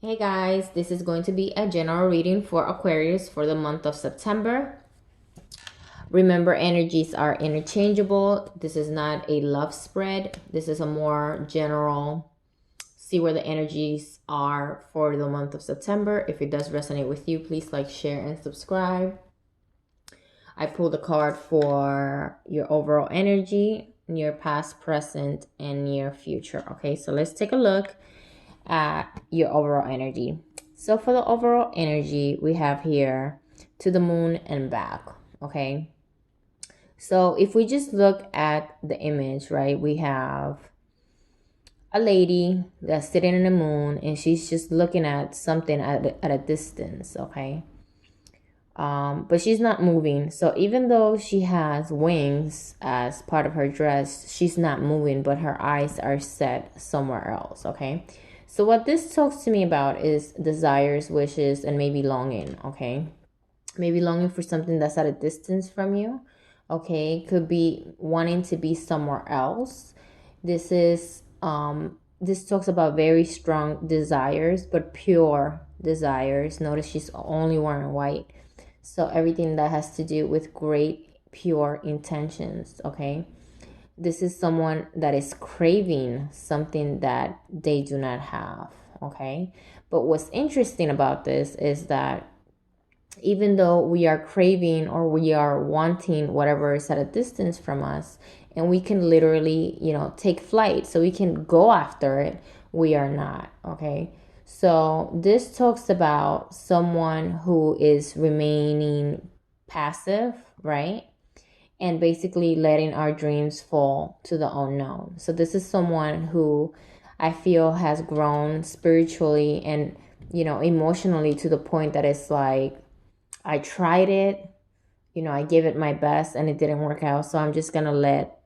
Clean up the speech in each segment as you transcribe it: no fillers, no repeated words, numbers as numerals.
Hey guys, this is going to be a general reading for Aquarius for the month of September. Remember, energies are interchangeable. This is not a love spread. This is a more general, see where the energies are for the month of September. If it does resonate with you, please like, share, and subscribe. I pulled a card for your overall energy, near past, present, and near future. Okay, so let's take a look at your overall energy. So for the overall energy, we have here to the moon and back. Okay. So if we just look at the image, right, we have a lady that's sitting in the moon and she's just looking at something at a distance. Okay. But she's not moving. So even though she has wings as part of her dress, she's not moving, but her eyes are set somewhere else. Okay. So what this talks to me about is desires, wishes, and maybe longing. Okay. Maybe longing for something that's at a distance from you. Okay. Could be wanting to be somewhere else. This talks about very strong desires, but pure desires. Notice she's only wearing white, so everything that has to do with great, pure intentions, okay? This is someone that is craving something that they do not have, okay? But what's interesting about this is that even though we are craving or we are wanting whatever is at a distance from us, and we can literally, take flight, so we can go after it, we are not, okay? So this talks about someone who is remaining passive, right? And basically letting our dreams fall to the unknown. So this is someone who I feel has grown spiritually and, emotionally, to the point that it's like, I tried it, I gave it my best and it didn't work out. So I'm just going to let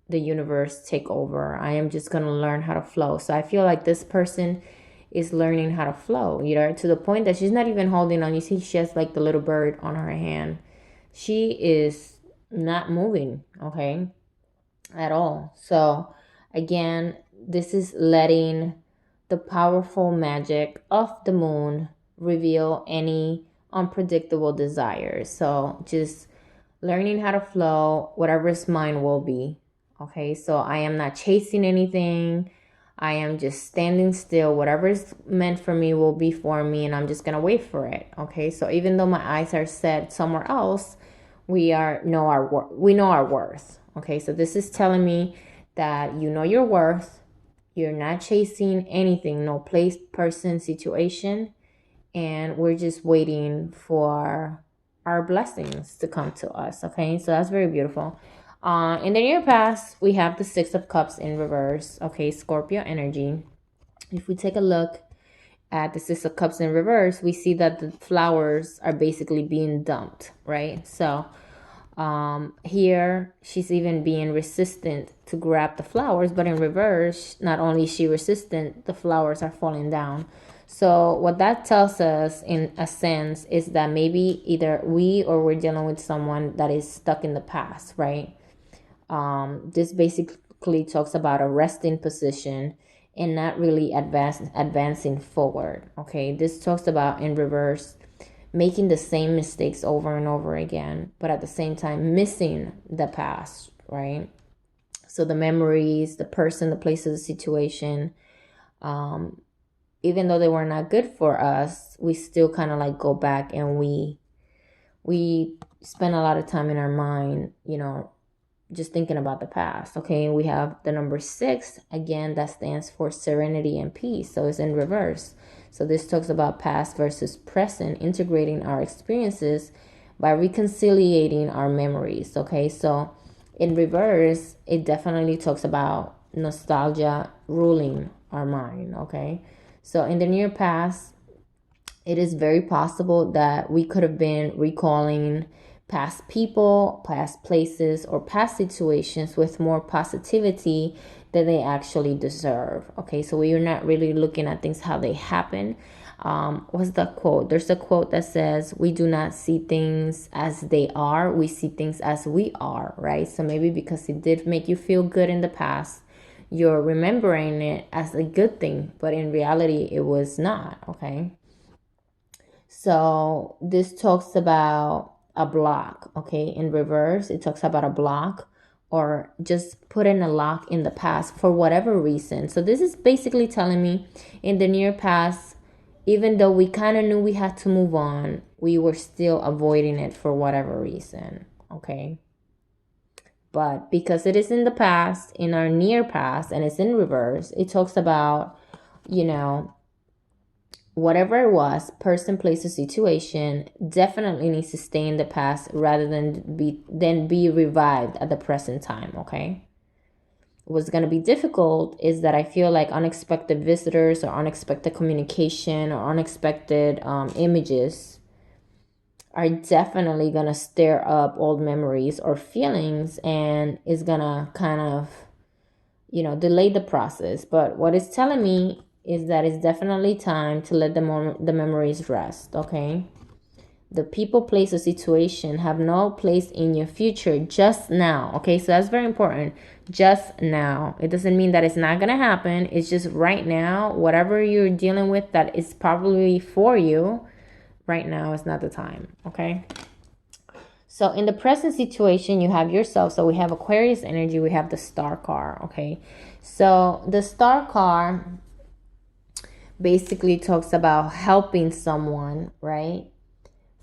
the universe take over. I am just going to learn how to flow. So I feel like this person is learning how to flow, to the point that she's not even holding on. You see, she has like the little bird on her hand. She is not moving, okay, at all. So again, this is letting the powerful magic of the moon reveal any unpredictable desires. So just learning how to flow, whatever's mine will be. Okay, so I am not chasing anything. I am just standing still. Whatever's meant for me will be for me, and I'm just gonna wait for it. Okay, so even though my eyes are set somewhere else, we know our worth. Okay, so this is telling me that you know your worth. You're not chasing anything, no place, person, situation, and we're just waiting for our blessings to come to us. Okay, so that's very beautiful. In the near past, we have the Six of Cups in reverse. Okay, Scorpio energy. If we take a look at the Six of Cups in reverse, we see that the flowers are basically being dumped, right? So here she's even being resistant to grab the flowers, but in reverse, not only is she resistant, the flowers are falling down. So what that tells us in a sense is that maybe either we or we're dealing with someone that is stuck in the past, right? This basically talks about a resting position and not really advancing forward. Okay, this talks about in reverse making the same mistakes over and over again, but at the same time missing the past, right? So the memories, the person, the place, the situation, even though they were not good for us, we still kind of like go back and we spend a lot of time in our mind, just thinking about the past. Okay, we have the number 6 again, that stands for serenity and peace, so it's in reverse. So this talks about past versus present, integrating our experiences by reconciliating our memories. Okay, so in reverse, it definitely talks about nostalgia ruling our mind. Okay, so in the near past, it is very possible that we could have been recalling past people, past places, or past situations with more positivity than they actually deserve. Okay, so we are not really looking at things how they happen. What's the quote? There's a quote that says, "We do not see things as they are, we see things as we are," right? So maybe because it did make you feel good in the past, you're remembering it as a good thing, but in reality it was not. Okay, so this talks about a block. Okay, in reverse it talks about a block, or just putting a lock in the past for whatever reason. So this is basically telling me, in the near past, even though we kind of knew we had to move on, we were still avoiding it for whatever reason. Okay, but because it is in the past, in our near past, and it's in reverse, it talks about, you know, whatever it was, person, place, or situation, definitely needs to stay in the past rather than be revived at the present time. Okay, what's going to be difficult is that I feel like unexpected visitors, or unexpected communication, or unexpected images are definitely going to stir up old memories or feelings, and is going to kind of, delay the process. But what it's telling me is that it's definitely time to let the memories rest. Okay, the people, place, or situation have no place in your future just now. Okay, so that's very important. Just now. It doesn't mean that it's not gonna happen. It's just right now, whatever you're dealing with that is probably for you right now is not the time. Okay, so in the present situation, you have yourself. So we have Aquarius energy, we have the star car. Okay, so the star car basically talks about helping someone, right,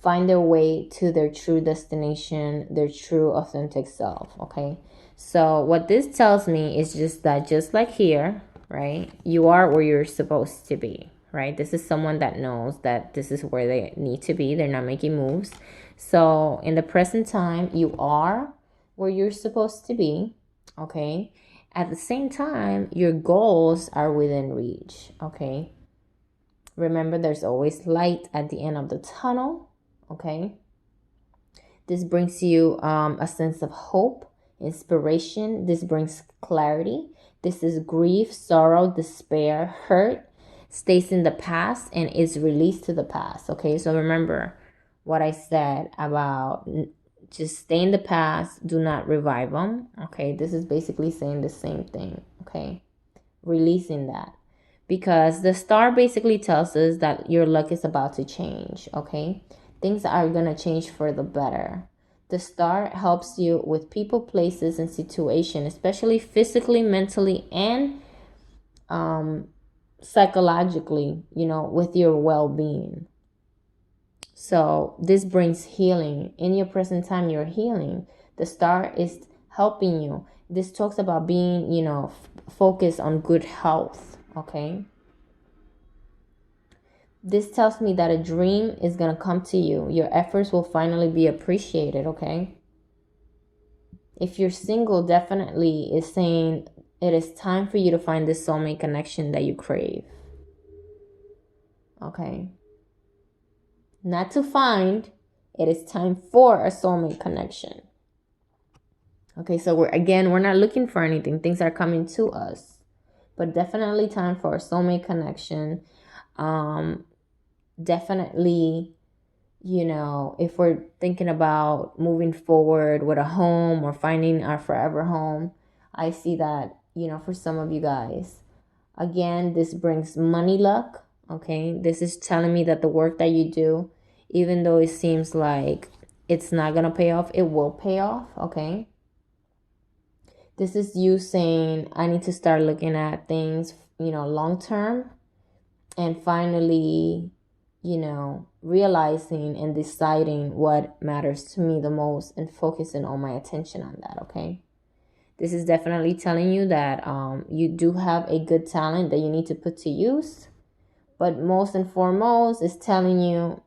find their way to their true destination, their true authentic self. Okay, so what this tells me is just that, just like here, right, you are where you're supposed to be. Right, this is someone that knows that this is where they need to be. They're not making moves. So in the present time, you are where you're supposed to be. Okay, at the same time, your goals are within reach. Okay, remember, there's always light at the end of the tunnel. Okay, this brings you a sense of hope, inspiration. This brings clarity. This is grief, sorrow, despair, hurt, stays in the past and is released to the past. Okay, so remember what I said about just stay in the past, do not revive them. Okay, this is basically saying the same thing. Okay, releasing that, because the star basically tells us that your luck is about to change. Okay, things are gonna change for the better. The star helps you with people, places, and situations, especially physically, mentally, and psychologically, with your well-being. So this brings healing. In your present time, you're healing. The star is helping you. This talks about being, focused on good health. Okay, this tells me that a dream is going to come to you. Your efforts will finally be appreciated. Okay, if you're single, definitely is saying it is time for you to find this soulmate connection that you crave. Okay, not to find, it is time for a soulmate connection. Okay, so we're not looking for anything. Things are coming to us, but definitely time for a soulmate connection. Definitely, if we're thinking about moving forward with a home or finding our forever home, I see that, for some of you guys, again, this brings money, luck. Okay, this is telling me that the work that you do, even though it seems like it's not gonna pay off, it will pay off. Okay, this is you saying, I need to start looking at things, long term, and finally, realizing and deciding what matters to me the most and focusing all my attention on that. Okay, this is definitely telling you that you do have a good talent that you need to put to use. But most and foremost, is telling you,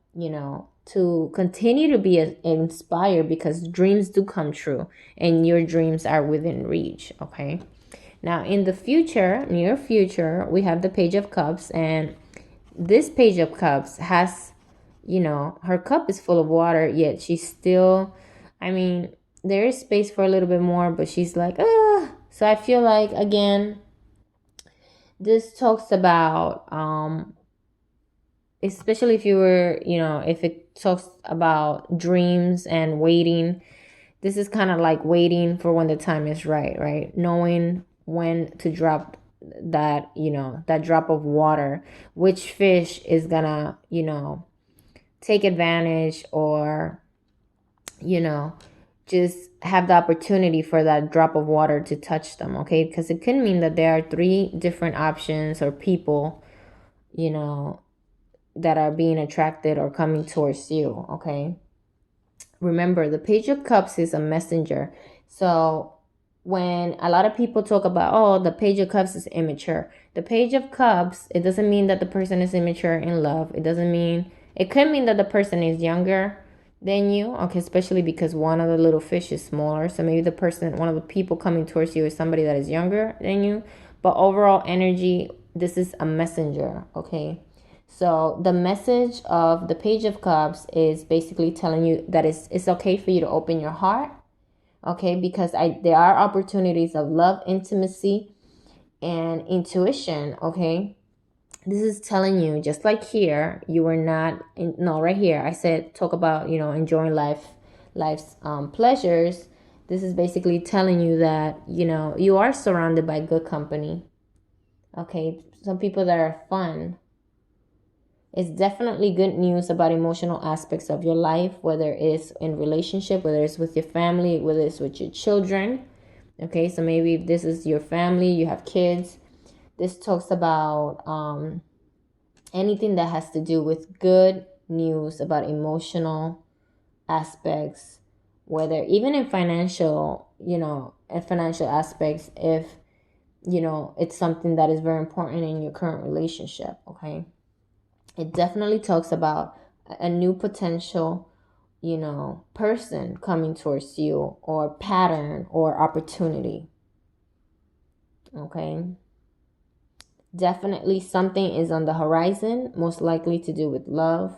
to continue to be inspired, because dreams do come true and your dreams are within reach. Okay, now in the future, near future, we have the Page of Cups, and this Page of Cups has, her cup is full of water, yet she's still, there is space for a little bit more, but she's like, ah. So I feel like, again, this talks about especially if you were, if it talks about dreams and waiting, this is kind of like waiting for when the time is right, right? Knowing when to drop that, that drop of water, which fish is gonna, take advantage, or, just have the opportunity for that drop of water to touch them. Okay, because it could mean that there are three different options or people, that are being attracted or coming towards you. Okay, remember, the Page of Cups is a messenger. So when a lot of people talk about, oh, the Page of Cups is immature, the Page of Cups, it doesn't mean that the person is immature in love. It doesn't mean, it could mean that the person is younger than you. Okay, especially because one of the little fish is smaller. So maybe the person, one of the people coming towards you is somebody that is younger than you. But overall energy, this is a messenger. Okay, so the message of the Page of Cups is basically telling you that it's okay for you to open your heart. Okay, because there are opportunities of love, intimacy, and intuition. Okay, this is telling you, just like here, you were not no, right here I said talk about, enjoying life's pleasures. This is basically telling you that, you are surrounded by good company. Okay, some people that are fun. It's definitely good news about emotional aspects of your life, whether it's in relationship, whether it's with your family, whether it's with your children. Okay, so maybe if this is your family, you have kids, this talks about anything that has to do with good news about emotional aspects, whether even in financial, in financial aspects, if, it's something that is very important in your current relationship. Okay, it definitely talks about a new potential, person coming towards you, or pattern or opportunity. Okay, definitely something is on the horizon, most likely to do with love.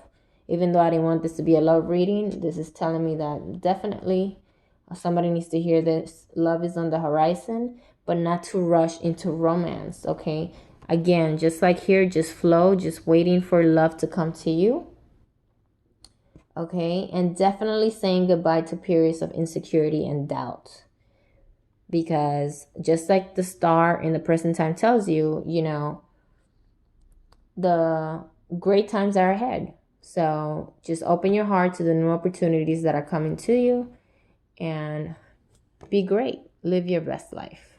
Even though I didn't want this to be a love reading, this is telling me that definitely somebody needs to hear this. Love is on the horizon, but not to rush into romance. Okay, again, just like here, just flow, just waiting for love to come to you. Okay, and definitely saying goodbye to periods of insecurity and doubt, because just like the star in the present time tells you, the great times are ahead. So just open your heart to the new opportunities that are coming to you, and be great. Live your best life.